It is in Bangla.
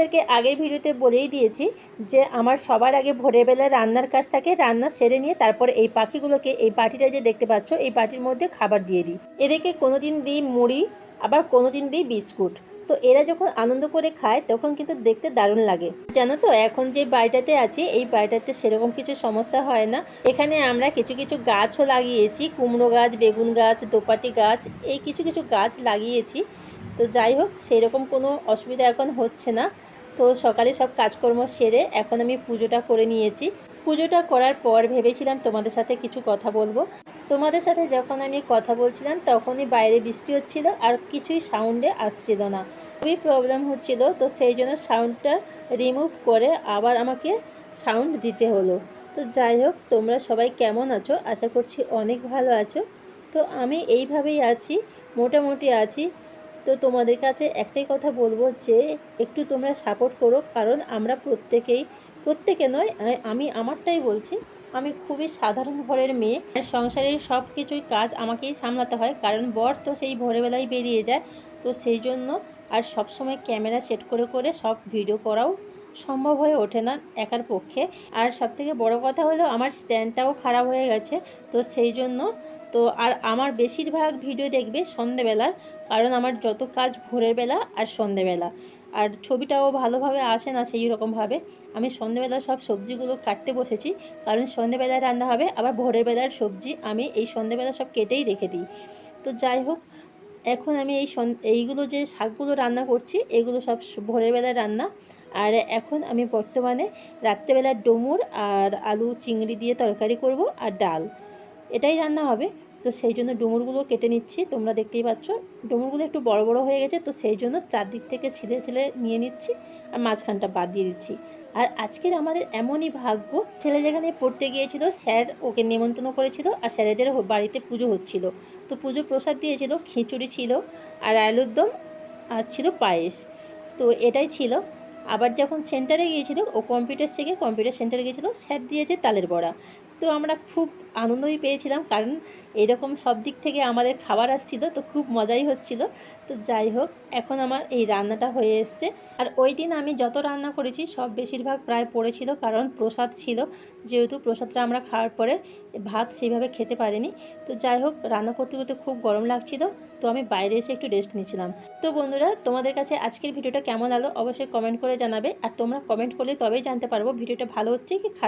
তোমাদেরকে আগের ভিডিওতে বলেই দিয়েছি যে আমার সবার আগে ভোরের বেলায় রান্নার কাজ থাকে। রান্না সেরে নিয়ে তারপর এই পাখিগুলোকে, এই পাটিটা যে দেখতে পাচ্ছ, এই পাটির মধ্যে খাবার দিয়ে দিই। এদেরকে কোনো দিন দিই মুড়ি, আবার কোনো দিন দিই বিস্কুট। তো এরা যখন আনন্দ করে খায় তখন কিন্তু দেখতে দারুণ লাগে। জানো তো, এখন যে বাড়িটাতে আছি এই বাড়িটাতে সেরকম কিছু সমস্যা হয় না। এখানে আমরা কিছু কিছু গাছও লাগিয়েছি, কুমড়ো গাছ, বেগুন গাছ, দোপাটি গাছ, এই কিছু কিছু গাছ লাগিয়েছি। তো যাই হোক, সেই রকম কোনো অসুবিধা এখন হচ্ছে না। তো সকালে সব কাজকর্ম সেরে এখন আমি পুজোটা করে নিয়েছি। পুজোটা করার পর ভেবেছিলাম তোমাদের সাথে কিছু কথা বলবো। তোমাদের সাথে যখন আমি কথা বলছিলাম তখনই বাইরে বৃষ্টি হচ্ছিল আর কিছুই সাউন্ডে আসছিল না, খুবই প্রবলেম হচ্ছিল। তো সেই জন্য সাউন্ডটা রিমুভ করে আবার আমাকে সাউন্ড দিতে হলো। তো যাই হোক, তোমরা সবাই কেমন আছো? আশা করছি অনেক ভালো আছো। তো আমি এইভাবেই আছি, মোটামুটি আছি। তো তোমাদের কাছে একটাই কথা বলবো যে একটু তোমরা সাপোর্ট করো, কারণ আমরা প্রত্যেকে নয়, আমি আমারটাই বলছি। আমি খুবই সাধারণ ঘরের মেয়ে, আর সংসারের সব কিছুই কাজ আমাকেই সামলাতে হয়, কারণ বর তো সেই ভোরবেলায় বেরিয়ে যায়। তো সেই জন্য আর সব সময় ক্যামেরা সেট করে করে সব ভিডিও করাও সম্ভব হয়ে ওঠে না একার পক্ষে। আর সবথেকে বড় কথা হলো আমার স্ট্যান্ডটাও খারাপ হয়ে গেছে। তো সেই জন্য তো আর আমার বেশিরভাগ ভিডিও দেখবে সন্ধেবেলার, কারণ আমার যত কাজ ভোরের বেলা আর সন্ধেবেলা। আর ছবিটাও ভালোভাবে আসে না সেই রকমভাবে। আমি সন্ধেবেলা সব সবজিগুলো কাটতে বসেছি, কারণ সন্ধেবেলায় রান্না হবে, আবার ভোরের বেলার সবজি আমি এই সন্ধেবেলা সব কেটেই রেখে দিই। তো যাই হোক, এখন আমি এইগুলো যে শাকগুলো রান্না করছি এগুলো সব ভোরের বেলায় রান্না। আর এখন আমি বর্তমানে রাত্রেবেলার ডুমুর আর আলু চিংড়ি দিয়ে তরকারি করব, আর ডাল, এটাই রান্না হবে। তো সেই জন্য ডুমুরগুলো কেটে নিচ্ছি, তোমরা দেখতেই পাচ্ছ ডুমুরগুলো একটু বড় বড় হয়ে গেছে। তো সেই জন্য চারদিক থেকে ছিলে ছিলে নিয়ে নিচ্ছি আর মাঝখানটা বাদ দিয়ে দিচ্ছি। আর আজকের আমাদের এমনই ভাগ্য, ছেলে যেখানে পড়তে গিয়েছিল স্যার ওকে নিমন্ত্রণ করেছিল, আর স্যারেদের বাড়িতে পুজো হচ্ছিল। তো পুজো প্রসাদ দিয়েছিল, খিচুড়ি ছিল আর আলুর দম, আর ছিল পায়েস। তো এটাই ছিল। আবার যখন সেন্টারে গিয়েছিল, ও কম্পিউটার থেকে কম্পিউটার সেন্টারে গিয়েছিল, স্যার দিয়েছে তালের বড়া। তো আমরা খুব আনন্দই পেয়েছিলাম, কারণ এরকম সব দিক থেকে আমাদের খাবার আসছিল, তো খুব মজাই হচ্ছিল। তো যাই হোক, এখন আমার এই রান্নাটা হয়ে এসছে। আর ওই দিন আমি যত রান্না করেছি সব বেশিরভাগ প্রায় পড়েছিল, কারণ প্রসাদ ছিল, যেহেতু প্রসাদটা আমরা খাওয়ার পরে ভাত সেইভাবে খেতে পারিনি। তো যাই হোক, রান্না করতে করতে খুব গরম লাগছিল, তো আমি বাইরে এসে একটু রেস্ট নিচ্ছিলাম। তো বন্ধুরা, তোমাদের কাছে আজকের ভিডিওটা কেমন লাগলো অবশ্যই কমেন্ট করে জানাবে। আর তোমরা কমেন্ট করলে তবেই জানতে পারবো ভিডিওটা ভালো হচ্ছে কি খারাপ।